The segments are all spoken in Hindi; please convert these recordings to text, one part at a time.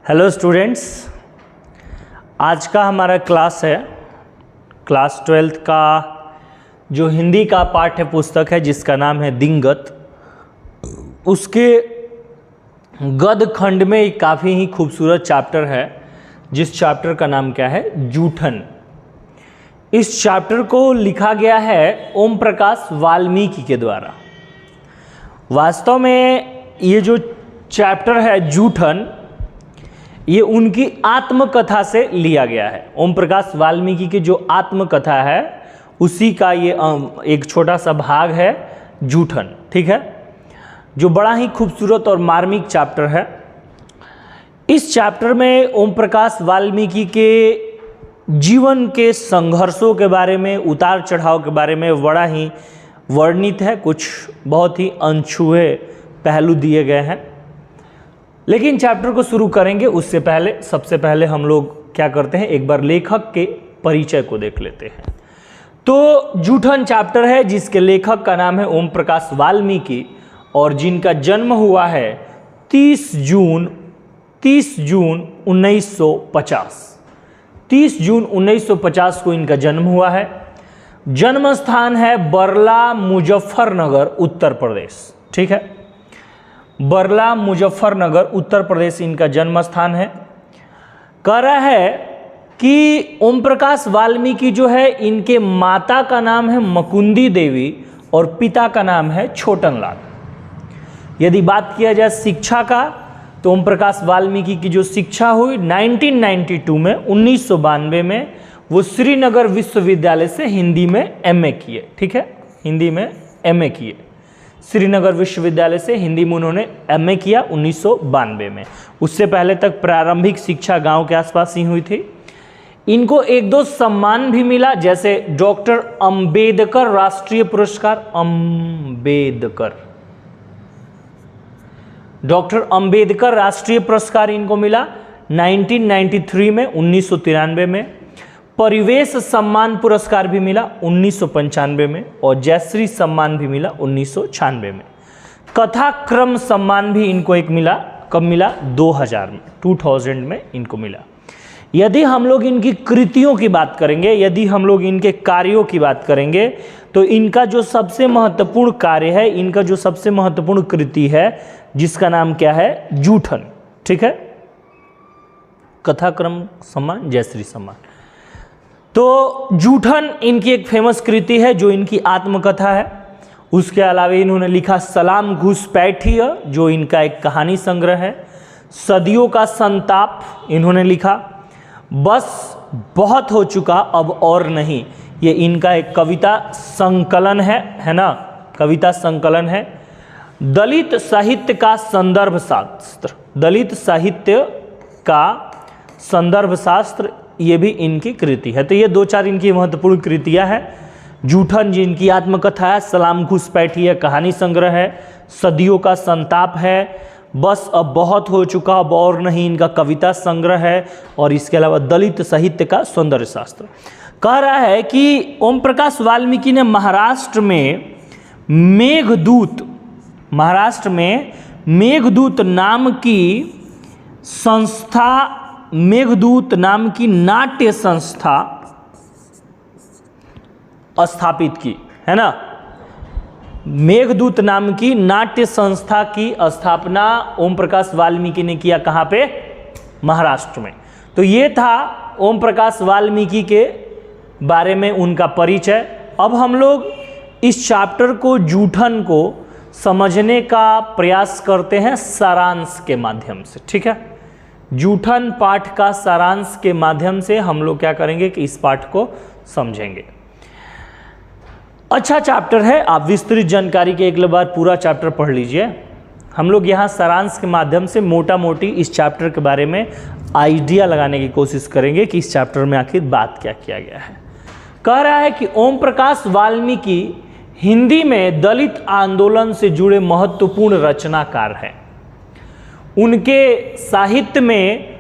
हेलो स्टूडेंट्स, आज का हमारा क्लास है क्लास 12th का जो हिंदी का पाठ्य पुस्तक है जिसका नाम है दिनगत। उसके गद्य खंड में एक काफ़ी ही खूबसूरत चैप्टर है जिस चैप्टर का नाम क्या है, जूठन। इस चैप्टर को लिखा गया है ओम प्रकाश वाल्मीकि के द्वारा। वास्तव में ये जो चैप्टर है जूठन, ये उनकी आत्मकथा से लिया गया है। ओम प्रकाश वाल्मीकि की जो आत्मकथा है उसी का ये एक छोटा सा भाग है जूठन, ठीक है, जो बड़ा ही खूबसूरत और मार्मिक चैप्टर है। इस चैप्टर में ओम प्रकाश वाल्मीकि के जीवन के संघर्षों के बारे में, उतार चढ़ाव के बारे में बड़ा ही वर्णित है। कुछ बहुत ही अनछुए पहलू दिए गए हैं। लेकिन चैप्टर को शुरू करेंगे उससे पहले सबसे पहले हम लोग क्या करते हैं, एक बार लेखक के परिचय को देख लेते हैं। तो जूठन चैप्टर है जिसके लेखक का नाम है ओम प्रकाश वाल्मीकि और जिनका जन्म हुआ है 30 जून 1950। 30 जून 1950 को इनका जन्म हुआ है। जन्म स्थान है बरला, मुजफ्फरनगर, उत्तर प्रदेश, ठीक है। बरला, मुजफ्फरनगर, उत्तर प्रदेश इनका जन्म स्थान है। कह रहा है कि ओम प्रकाश वाल्मीकि जो है, इनके माता का नाम है मुकुंदी देवी और पिता का नाम है छोटनलाल। यदि बात किया जाए शिक्षा का, तो ओम प्रकाश वाल्मीकि की जो शिक्षा हुई 1992 में, 1992 में वो श्रीनगर विश्वविद्यालय से हिंदी में एमए किए, ठीक है, हिंदी में एमए किए। श्रीनगर विश्वविद्यालय से हिंदी में उन्होंने एमए किया 1992 में। उससे पहले तक प्रारंभिक शिक्षा गांव के आसपास ही हुई थी। इनको एक दो सम्मान भी मिला, जैसे डॉक्टर अंबेडकर राष्ट्रीय पुरस्कार, डॉक्टर अंबेडकर राष्ट्रीय पुरस्कार इनको मिला 1993 में, 1993 में। परिवेश सम्मान पुरस्कार भी मिला 1995 में और जयश्री सम्मान भी मिला 1996 में। कथाक्रम सम्मान भी इनको एक मिला, कब मिला, 2000 में इनको मिला। यदि हम लोग इनकी कृतियों की बात करेंगे, यदि हम लोग इनके कार्यों की बात करेंगे, तो इनका जो सबसे महत्वपूर्ण कार्य है, इनका जो सबसे महत्वपूर्ण कृति है जिसका नाम क्या है, जूठन, ठीक है। कथाक्रम सम्मान, जयश्री सम्मान। तो जूठन इनकी एक फेमस कृति है जो इनकी आत्मकथा है। उसके अलावा इन्होंने लिखा सलाम घुसपैठिया, जो इनका एक कहानी संग्रह है। सदियों का संताप इन्होंने लिखा। बस बहुत हो चुका अब और नहीं, ये इनका एक कविता संकलन है ना, कविता संकलन है। दलित साहित्य का संदर्भ शास्त्र, दलित साहित्य का संदर्भ शास्त्र, ये भी इनकी कृति है। तो ये दो चार इनकी महत्वपूर्ण कृतियां हैं। जूठन जिनकी आत्मकथा है, सलाम घुसपैठिया कहानी संग्रह है, सदियों का संताप है, बस अब बहुत हो चुका अब और नहीं इनका कविता संग्रह है, और इसके अलावा दलित साहित्य का सौंदर्य शास्त्र। कह रहा है कि ओम प्रकाश वाल्मीकि ने महाराष्ट्र में मेघदूत नाम की संस्था, मेघदूत नाम की नाट्य संस्था स्थापित की, है ना। मेघदूत नाम की नाट्य संस्था की स्थापना ओम प्रकाश वाल्मीकि ने किया, कहाँ पे, महाराष्ट्र में। तो ये था ओम प्रकाश वाल्मीकि के बारे में उनका परिचय। अब हम लोग इस चैप्टर को, जूठन को समझने का प्रयास करते हैं सारांश के माध्यम से, ठीक है। जूठन पाठ का सारांश के माध्यम से हम लोग क्या करेंगे कि इस पाठ को समझेंगे। अच्छा चैप्टर है, आप विस्तृत जानकारी के एक बार पूरा चैप्टर पढ़ लीजिए। हम लोग यहाँ सारांश के माध्यम से मोटा मोटी इस चैप्टर के बारे में आइडिया लगाने की कोशिश करेंगे कि इस चैप्टर में आखिर बात क्या किया गया है। कह रहा है कि ओम प्रकाश वाल्मीकि हिंदी में दलित आंदोलन से जुड़े महत्वपूर्ण रचनाकार हैं। उनके साहित्य में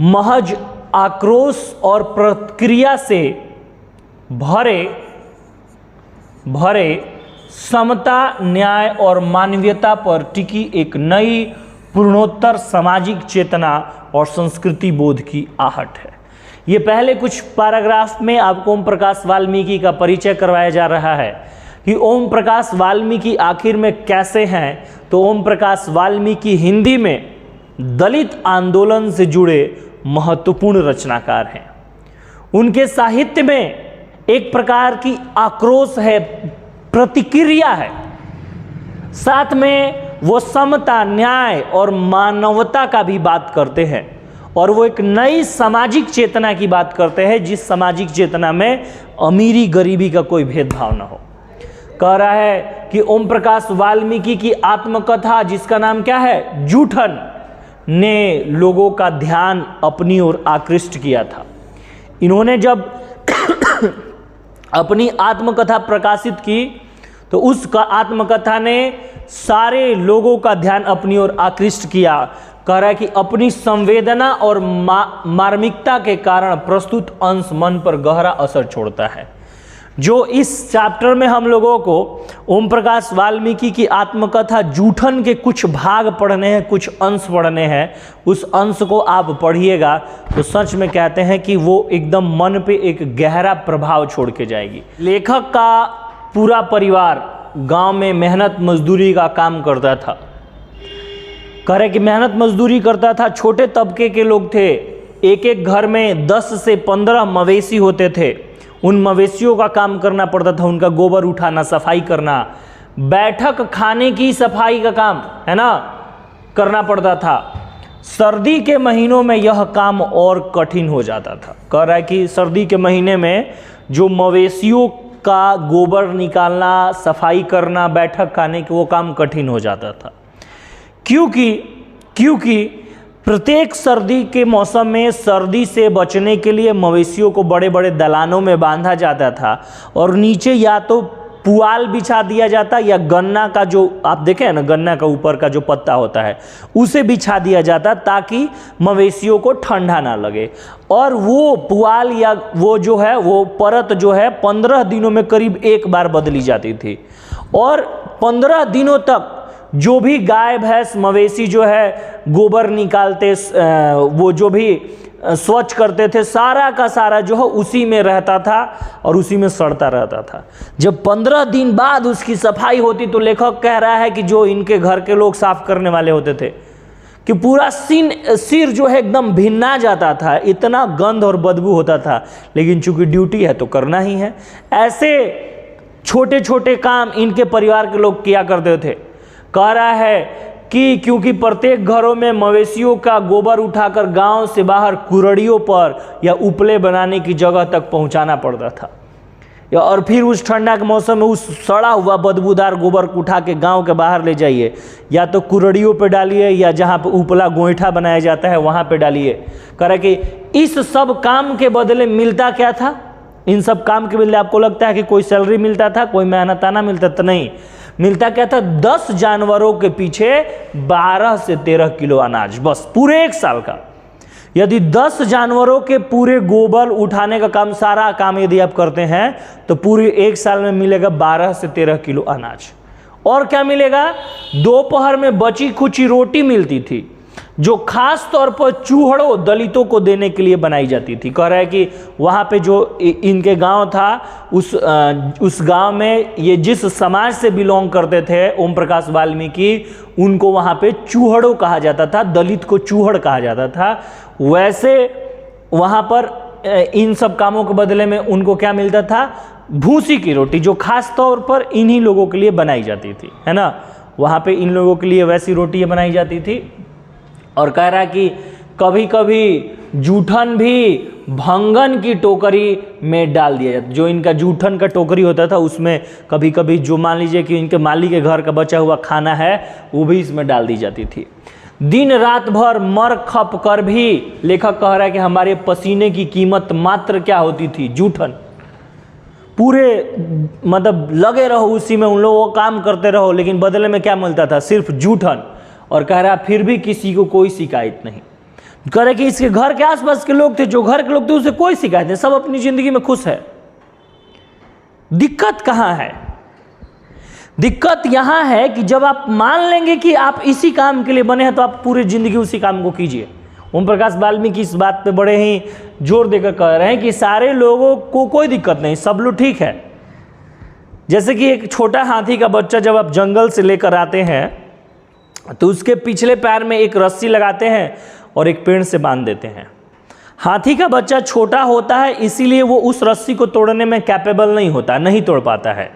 महज आक्रोश और प्रतिक्रिया से भरे समता, न्याय और मानवीयता पर टिकी एक नई पूर्णोत्तर सामाजिक चेतना और संस्कृति बोध की आहट है। ये पहले कुछ पैराग्राफ में आपको ओम प्रकाश वाल्मीकि का परिचय करवाया जा रहा है कि ओम प्रकाश वाल्मीकि आखिर में कैसे हैं। तो ओम प्रकाश वाल्मीकि हिंदी में दलित आंदोलन से जुड़े महत्वपूर्ण रचनाकार हैं। उनके साहित्य में एक प्रकार की आक्रोश है, प्रतिक्रिया है, साथ में वो समता, न्याय और मानवता का भी बात करते हैं और वो एक नई सामाजिक चेतना की बात करते हैं जिस सामाजिक चेतना में अमीरी गरीबी का कोई भेदभाव न हो। कह रहा है कि ओम प्रकाश वाल्मीकि की आत्मकथा जिसका नाम क्या है, जूठन, ने लोगों का ध्यान अपनी ओर आकृष्ट किया था। इन्होंने जब अपनी आत्मकथा प्रकाशित की तो उस आत्मकथा ने सारे लोगों का ध्यान अपनी ओर आकृष्ट किया। कह रहा है कि अपनी संवेदना और मार्मिकता के कारण प्रस्तुत अंश मन पर गहरा असर छोड़ता है। जो इस चैप्टर में हम लोगों को ओम प्रकाश वाल्मीकि की आत्मकथा जूठन के कुछ भाग पढ़ने हैं, कुछ अंश पढ़ने हैं, उस अंश को आप पढ़िएगा तो सच में कहते हैं कि वो एकदम मन पे एक गहरा प्रभाव छोड़ के जाएगी। लेखक का पूरा परिवार गांव में मेहनत मजदूरी का काम करता था। कह रहे कि मेहनत मजदूरी करता था, छोटे तबके के लोग थे। एक एक घर में 10 से 15 मवेशी होते थे। उन मवेशियों का काम करना पड़ता था, उनका गोबर उठाना, सफाई करना, बैठक खाने की सफाई का काम है ना करना पड़ता था। सर्दी के महीनों में यह काम और कठिन हो जाता था। कह रहा है कि सर्दी के महीने में जो मवेशियों का गोबर निकालना, सफाई करना, बैठक खाने की वो काम कठिन हो जाता था। क्योंकि प्रत्येक सर्दी के मौसम में सर्दी से बचने के लिए मवेशियों को बड़े बड़े दलानों में बांधा जाता था और नीचे या तो पुआल बिछा दिया जाता या गन्ना का जो आप देखें ना, गन्ना का ऊपर का जो पत्ता होता है उसे बिछा दिया जाता ताकि मवेशियों को ठंडा ना लगे। और वो पुआल या वो जो है वो परत जो है 15 दिनों में करीब एक बार बदली जाती थी और 15 दिनों तक जो भी गाय भैंस मवेशी जो है गोबर निकालते, वो जो भी स्वच्छ करते थे, सारा का सारा जो है उसी में रहता था और उसी में सड़ता रहता था। जब 15 दिन बाद उसकी सफाई होती तो लेखक कह रहा है कि जो इनके घर के लोग साफ करने वाले होते थे कि पूरा सिर जो है एकदम भिन्ना जाता था, इतना गंध और बदबू होता था, लेकिन चूंकि ड्यूटी है तो करना ही है। ऐसे छोटे छोटे काम इनके परिवार के लोग किया करते थे। कह रहा है कि क्योंकि प्रत्येक घरों में मवेशियों का गोबर उठाकर गांव से बाहर कुरड़ियों पर या उपले बनाने की जगह तक पहुंचाना पड़ता था, और फिर उस ठंडा के मौसम में उस सड़ा हुआ बदबूदार गोबर को उठा के गांव के बाहर ले जाइए, या तो कुरड़ियों पे डालिए या जहां पे उपला गोईठा बनाया जाता है वहां पे डालिए। कह रहा कि इस सब काम के बदले मिलता क्या था? इन सब काम के बदले आपको लगता है कि कोई सैलरी मिलता था, कोई मेहनताना मिलता था? नहीं, मिलता क्या था? 10 जानवरों के पीछे 12 से 13 किलो अनाज, बस पूरे एक साल का। यदि 10 जानवरों के पूरे गोबर उठाने का काम, सारा काम यदि आप करते हैं तो पूरे एक साल में मिलेगा 12 से 13 किलो अनाज। और क्या मिलेगा? दोपहर में बची खुची रोटी मिलती थी जो खास तौर पर चूहड़ों दलितों को देने के लिए बनाई जाती थी। कह रहा है कि वहाँ पे जो इनके गांव था उस गांव में ये जिस समाज से बिलोंग करते थे ओम प्रकाश वाल्मीकि, उनको वहाँ पे चूहड़ों कहा जाता था, दलित को चूहड़ कहा जाता था। वैसे वहाँ पर इन सब कामों के बदले में उनको क्या मिलता था? भूसी की रोटी, जो खास तौर पर इन्हीं लोगों के लिए बनाई जाती थी, है ना। वहाँ पे इन लोगों के लिए वैसी रोटी बनाई जाती थी। और कह रहा है कि कभी कभी जूठन भी भंगन की टोकरी में डाल दिया जाता। जो इनका जूठन का टोकरी होता था उसमें कभी कभी जो मान लीजिए कि इनके मालिक के घर का बचा हुआ खाना है वो भी इसमें डाल दी जाती थी। दिन रात भर मर खप कर भी लेखक कह रहा है कि हमारे पसीने की कीमत मात्र क्या होती थी? जूठन। पूरे मतलब लगे रहो उसी में, उन लोगों को काम करते रहो, लेकिन बदले में क्या मिलता था? सिर्फ जूठन। और कह रहा फिर भी किसी को कोई शिकायत नहीं। कह रहे कि इसके घर के आसपास के लोग थे, जो घर के लोग थे उसे कोई शिकायत नहीं, सब अपनी जिंदगी में खुश है। दिक्कत कहां है? दिक्कत यहाँ है कि जब आप मान लेंगे कि आप इसी काम के लिए बने हैं तो आप पूरी जिंदगी उसी काम को कीजिए। ओम प्रकाश वाल्मीकि इस बात पे बड़े ही जोर देकर कह रहे हैं कि सारे लोगों को कोई दिक्कत नहीं, सब लोग ठीक है। जैसे कि एक छोटा हाथी का बच्चा जब आप जंगल से लेकर आते हैं तो उसके पिछले पैर में एक रस्सी लगाते हैं और एक पेड़ से बांध देते हैं। हाथी का बच्चा छोटा होता है, इसीलिए वो उस रस्सी को तोड़ने में कैपेबल नहीं होता, नहीं तोड़ पाता है।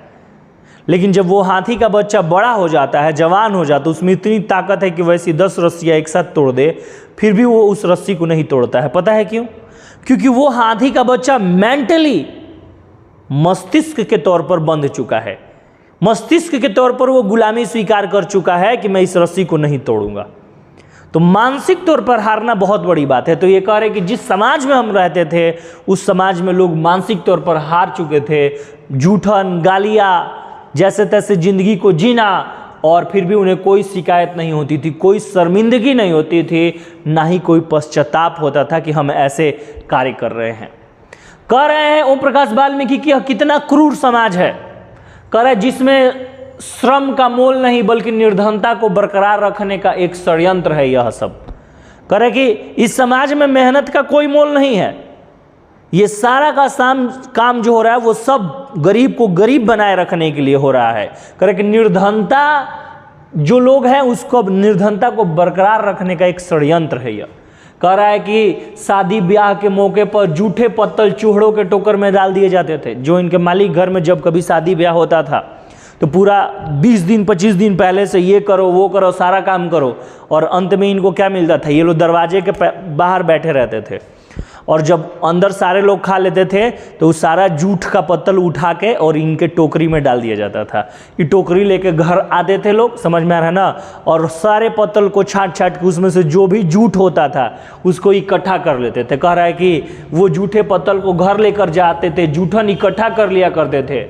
लेकिन जब वो हाथी का बच्चा बड़ा हो जाता है, जवान हो जाता है, उसमें इतनी ताकत है कि वैसी 10 रस्सियाँ एक साथ तोड़ दे, फिर भी वो उस रस्सी को नहीं तोड़ता है। पता है क्यों? क्योंकि वो हाथी का बच्चा मेंटली मस्तिष्क के तौर पर बंध चुका है। मस्तिष्क के तौर पर वो गुलामी स्वीकार कर चुका है कि मैं इस रस्सी को नहीं तोड़ूंगा। तो मानसिक तौर पर हारना बहुत बड़ी बात है। तो ये कह रहे कि जिस समाज में हम रहते थे उस समाज में लोग मानसिक तौर पर हार चुके थे, जूठन, गालियाँ, जैसे तैसे जिंदगी को जीना, और फिर भी उन्हें कोई शिकायत नहीं होती थी, कोई शर्मिंदगी नहीं होती थी, ना ही कोई पश्चाताप होता था कि हम ऐसे कार्य कर रहे हैं। कह रहे हैं ओम प्रकाश वाल्मीकि कि यह कितना क्रूर समाज है। कह रहे जिसमें श्रम का मोल नहीं बल्कि निर्धनता को बरकरार रखने का एक षड्यंत्र है यह सब। कह रहे कि इस समाज में मेहनत का कोई मोल नहीं है, ये सारा का काम जो हो रहा है वो सब गरीब को गरीब बनाए रखने के लिए हो रहा है। कह रहे कि निर्धनता जो लोग हैं उसको, निर्धनता को बरकरार रखने का एक षड्यंत्र है यह। कह रहा है कि शादी ब्याह के मौके पर जूठे पत्तल चूहड़ों के टोकर में डाल दिए जाते थे। जो इनके मालिक घर में जब कभी शादी ब्याह होता था तो पूरा 20 दिन 25 दिन पहले से ये करो वो करो, सारा काम करो, और अंत में इनको क्या मिलता था? ये लोग दरवाजे के बाहर बैठे रहते थे, और जब अंदर सारे लोग खा लेते थे तो उस सारा जूठ का पत्तल उठा के और इनके टोकरी में डाल दिया जाता था। ये टोकरी लेके घर आते थे लोग, समझ में आ रहा है ना, और सारे पत्तल को छाट छाट के उसमें से जो भी जूठ होता था उसको इकट्ठा कर लेते थे। कह रहा है कि वो जूठे पत्तल को घर लेकर जाते थे, जूठन इकट्ठा कर लिया करते थे।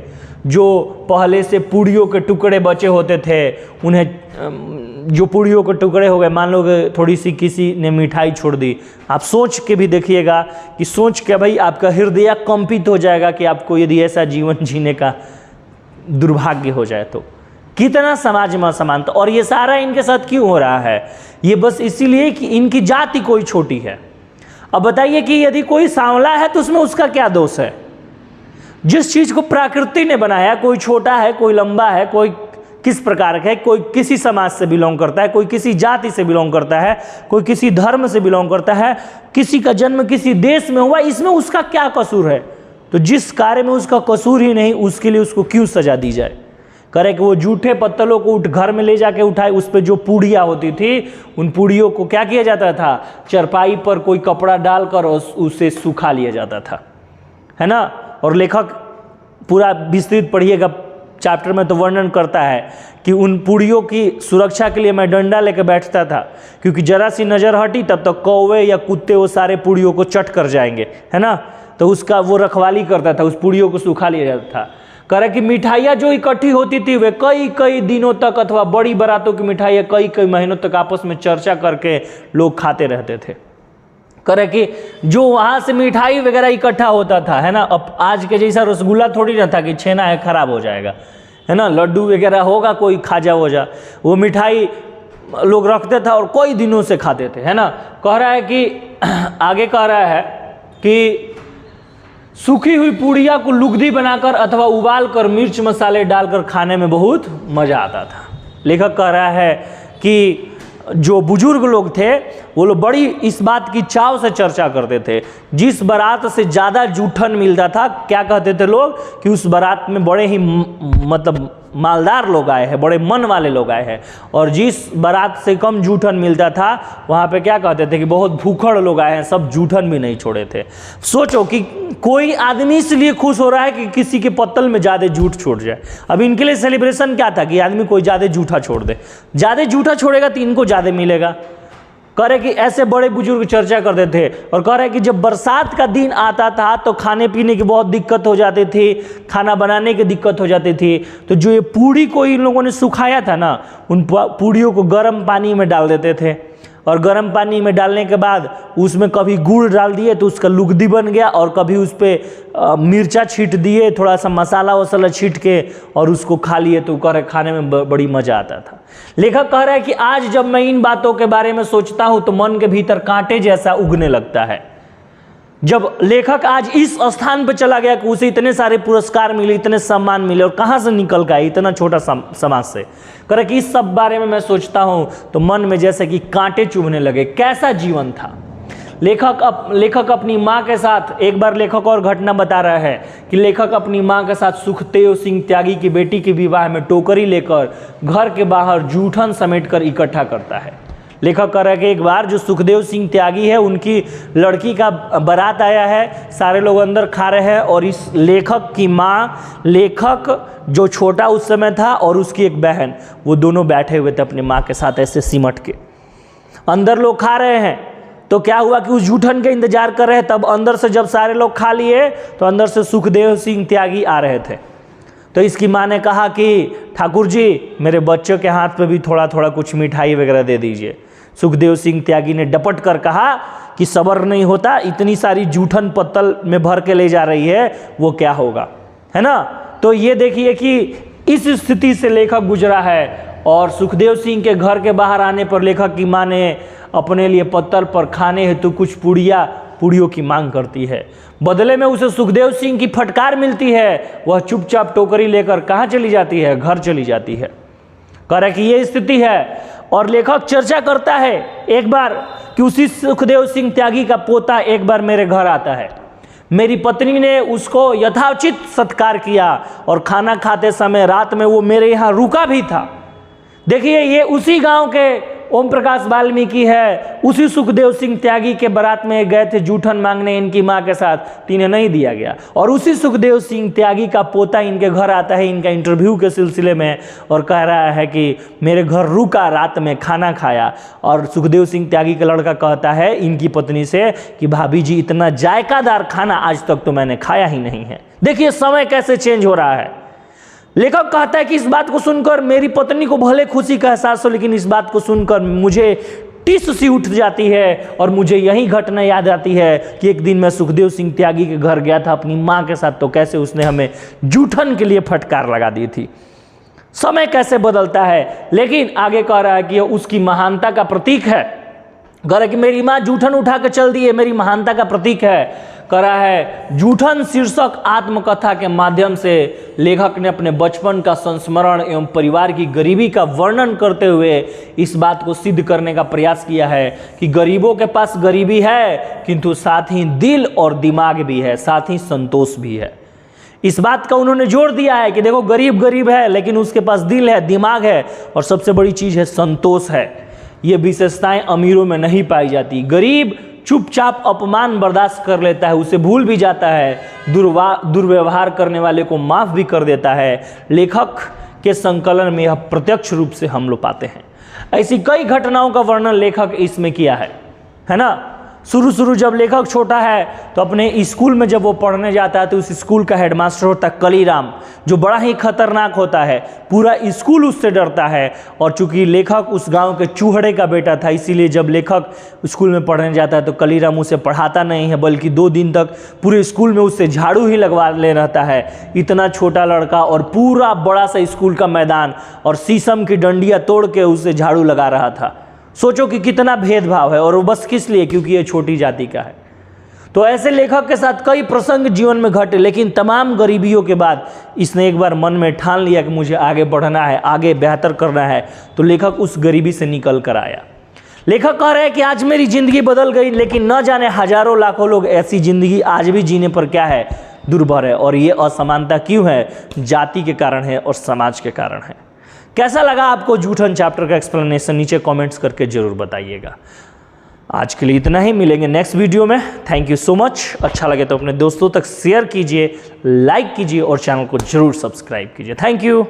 जो पहले से पूड़ियों के टुकड़े बचे होते थे उन्हें, जो पूड़ियों के टुकड़े हो गए, मान लो कि थोड़ी सी किसी ने मिठाई छोड़ दी, आप सोच के भी देखिएगा कि सोच के भाई आपका हृदय कंपित हो जाएगा कि आपको यदि ऐसा जीवन जीने का दुर्भाग्य हो जाए तो कितना समाज में असमानता। और ये सारा इनके साथ क्यों हो रहा है? ये बस इसीलिए कि इनकी जाति कोई छोटी है। अब बताइए कि यदि कोई सांवला है तो उसमें उसका क्या दोष है? जिस चीज को प्रकृति ने बनाया, कोई छोटा है, कोई लंबा है, कोई किस प्रकार का है, कोई किसी समाज से बिलोंग करता है, कोई किसी जाति से बिलोंग करता है, कोई किसी धर्म से बिलोंग करता है, किसी का जन्म किसी देश में हुआ, इसमें उसका क्या कसूर है? तो जिस कार्य में उसका कसूर ही नहीं उसके लिए उसको क्यों सजा दी जाए? करे कि वो जूठे पत्तलों को घर में ले जाके उठाए, उस पर जो पूड़ियाँ होती थी उन पूड़ियों को क्या किया जाता था? चरपाई पर कोई कपड़ा डालकर उसे सुखा लिया जाता था, है ना। और लेखक पूरा विस्तृत पढ़िएगा चैप्टर में तो वर्णन करता है कि उन पूड़ियों की सुरक्षा के लिए मैं डंडा लेकर बैठता था, क्योंकि जरा सी नज़र हटी तब तक कौवे या कुत्ते वो सारे पूड़ियों को चट कर जाएंगे, है ना। तो उसका वो रखवाली करता था, उस पूड़ियों को सुखा लिया जाता था। कह रहा कि मिठाइयाँ जो इकट्ठी होती थी वे कई कई दिनों तक, अथवा बड़ी बारातों की मिठाइयाँ कई कई महीनों तक आपस में चर्चा करके लोग खाते रहते थे। करे कि जो वहाँ से मिठाई वगैरह इकट्ठा होता था, है ना, अब आज के जैसा रसगुल्ला थोड़ी ना था कि छेना है खराब हो जाएगा, है ना, लड्डू वगैरह होगा, कोई खाजा हो जा, वो मिठाई लोग रखते थे और कई दिनों से खाते थे, है ना। कह रहा है कि आगे कह रहा है कि सूखी हुई पूड़िया को लुगदी बनाकर अथवा उबाल कर मिर्च मसाले डालकर खाने में बहुत मज़ा आता था। लेखक कह रहा है कि जो बुजुर्ग लोग थे वो लोग बड़ी इस बात की चाव से चर्चा करते थे। जिस बारात से ज़्यादा जूठन मिलता था, क्या कहते थे लोग कि उस बारात में बड़े ही मतलब मालदार लोग आए हैं, बड़े मन वाले लोग आए हैं। और जिस बारात से कम जूठन मिलता था वहाँ पे क्या कहते थे कि बहुत भूखड़ लोग आए हैं, सब जूठन भी नहीं छोड़े थे। सोचो कि कोई आदमी इसलिए खुश हो रहा है कि किसी के पत्तल में ज़्यादा जूठ छोड़ जाए। अब इनके लिए सेलिब्रेशन क्या था कि आदमी कोई ज़्यादा जूठा छोड़ दे, ज़्यादा जूठा छोड़ेगा तो इनको ज़्यादा मिलेगा। कह रहे कि ऐसे बड़े बुजुर्ग चर्चा करते थे। और कह रहे कि जब बरसात का दिन आता था तो खाने पीने की बहुत दिक्कत हो जाती थी, खाना बनाने की दिक्कत हो जाती थी। तो जो ये पूड़ी को इन लोगों ने सुखाया था ना, उन पूड़ियों को गर्म पानी में डाल देते थे और गर्म पानी में डालने के बाद उसमें कभी गुड़ डाल दिए तो उसका लुगदी बन गया, और कभी उस पर मिर्चा छींट दिए, थोड़ा सा मसाला वसाला छींट के और उसको खा लिए तो कह रहे खाने में बड़ी मज़ा आता था। लेखक कह रहा है कि आज जब मैं इन बातों के बारे में सोचता हूँ तो मन के भीतर कांटे जैसा उगने लगता है। जब लेखक आज इस स्थान पर चला गया कि उसे इतने सारे पुरस्कार मिले, इतने सम्मान मिले, और कहाँ से निकल के आए इतना छोटा समाज से, कह रहे कि इस सब बारे में मैं सोचता हूँ तो मन में जैसे कि कांटे चुभने लगे। कैसा जीवन था। लेखक अपनी माँ के साथ, एक बार लेखक और घटना बता रहा है कि लेखक अपनी माँ के साथ सुखदेव सिंह त्यागी की बेटी के विवाह में टोकरी लेकर घर के बाहर जूठन समेट कर इकट्ठा करता है। लेखक कह रहा है कि एक बार जो सुखदेव सिंह त्यागी है उनकी लड़की का बारात आया है, सारे लोग अंदर खा रहे हैं, और इस लेखक की माँ, लेखक जो छोटा उस समय था और उसकी एक बहन, वो दोनों बैठे हुए थे अपनी माँ के साथ ऐसे सिमट के। अंदर लोग खा रहे हैं तो क्या हुआ कि उस जूठन के इंतजार कर रहे हैं, तब अंदर से जब सारे लोग खा लिए तो अंदर से सुखदेव सिंह त्यागी आ रहे थे। तो इसकी माँ ने कहा कि ठाकुर जी मेरे बच्चों के हाथ पे भी थोड़ा थोड़ा कुछ मिठाई वगैरह दे दीजिए। सुखदेव सिंह त्यागी ने डपट कर कहा कि सब्र नहीं होता, इतनी सारी जूठन पत्तल में भर के ले जा रही है, वो क्या होगा, है ना। तो ये देखिए कि इस स्थिति से लेखक गुजरा है, और सुखदेव सिंह के घर के बाहर आने पर लेखक की माँ ने अपने लिए पत्तल पर खाने हेतु कुछ पूड़ियों की मांग करती है। बदले में उसे सुखदेव सिंह की फटकार मिलती है, वह चुपचाप टोकरी लेकर कहाँ चली जाती है, घर चली जाती है। कह रहा है कि ये स्थिति है। और लेखक चर्चा करता है एक बार कि उसी सुखदेव सिंह त्यागी का पोता एक बार मेरे घर आता है, मेरी पत्नी ने उसको यथाउचित सत्कार किया और खाना खाते समय रात में वो मेरे यहाँ रुका भी था। देखिए ये उसी गांव के ओम प्रकाश वाल्मीकि है, उसी सुखदेव सिंह त्यागी के बारात में गए थे जूठन मांगने इनकी माँ के साथ, इन्हें नहीं दिया गया, और उसी सुखदेव सिंह त्यागी का पोता इनके घर आता है इनका इंटरव्यू के सिलसिले में और कह रहा है कि मेरे घर रुका, रात में खाना खाया। और सुखदेव सिंह त्यागी का लड़का कहता है इनकी पत्नी से कि भाभी जी इतना जायकादार खाना आज तक तो मैंने खाया ही नहीं है। देखिए समय कैसे चेंज हो रहा है। लेखक कहता है कि इस बात को सुनकर मेरी पत्नी को भले खुशी का एहसास हो, लेकिन इस बात को सुनकर मुझे टिस सी उठ जाती है, और मुझे यही घटना याद आती है कि एक दिन मैं सुखदेव सिंह त्यागी के घर गया था अपनी माँ के साथ, तो कैसे उसने हमें जूठन के लिए फटकार लगा दी थी। समय कैसे बदलता है। लेकिन आगे कह रहा है कि उसकी महानता का प्रतीक है। कह रहा है कि मेरी माँ जूठन उठा के चल दी है, मेरी महानता का प्रतीक है। कह रहा है जूठन शीर्षक आत्मकथा के माध्यम से लेखक ने अपने बचपन का संस्मरण एवं परिवार की गरीबी का वर्णन करते हुए इस बात को सिद्ध करने का प्रयास किया है कि गरीबों के पास गरीबी है, किंतु साथ ही दिल और दिमाग भी है, साथ ही संतोष भी है। इस बात का उन्होंने जोर दिया है कि देखो गरीब है लेकिन उसके पास दिल है, दिमाग है, और सबसे बड़ी चीज़ है संतोष है। ये विशेषताएं अमीरों में नहीं पाई जाती। गरीब चुपचाप अपमान बर्दाश्त कर लेता है, उसे भूल भी जाता है, दुर्व्यवहार करने वाले को माफ़ भी कर देता है। लेखक के संकलन में यह प्रत्यक्ष रूप से हम लोग पाते हैं। ऐसी कई घटनाओं का वर्णन लेखक इसमें किया है ना। शुरू जब लेखक छोटा है तो अपने स्कूल में जब वो पढ़ने जाता है तो उस स्कूल का हेडमास्टर होता है कलीराम, जो बड़ा ही खतरनाक होता है। पूरा स्कूल उससे डरता है, और चूंकि लेखक उस गांव के चूहड़े का बेटा था, इसीलिए जब लेखक स्कूल में पढ़ने जाता है तो कलीराम उसे पढ़ाता नहीं है, बल्कि 2 दिन तक पूरे स्कूल में उससे झाड़ू ही लगवा ले रहता है। इतना छोटा लड़का और पूरा बड़ा सा स्कूल का मैदान और शीशम की डंडियाँ तोड़ के उसे झाड़ू लगा रहा था। सोचो कि कितना भेदभाव है, और वो बस किस लिए, क्योंकि ये छोटी जाति का है। तो ऐसे लेखक के साथ कई प्रसंग जीवन में घटे, लेकिन तमाम गरीबियों के बाद इसने एक बार मन में ठान लिया कि मुझे आगे बढ़ना है, आगे बेहतर करना है। तो लेखक उस गरीबी से निकल कर आया। लेखक कह रहे हैं कि आज मेरी जिंदगी बदल गई, लेकिन न जाने हजारों लाखों लोग ऐसी जिंदगी आज भी जीने पर क्या है, दुर्भर है। और ये असमानता क्यों है? जाति के कारण है और समाज के कारण है। कैसा लगा आपको जूठन चैप्टर का एक्सप्लेनेशन? नीचे कमेंट्स करके जरूर बताइएगा। आज के लिए इतना ही, मिलेंगे नेक्स्ट वीडियो में। Thank you so much. अच्छा लगे तो अपने दोस्तों तक शेयर कीजिए, लाइक कीजिए और चैनल को जरूर सब्सक्राइब कीजिए। Thank you.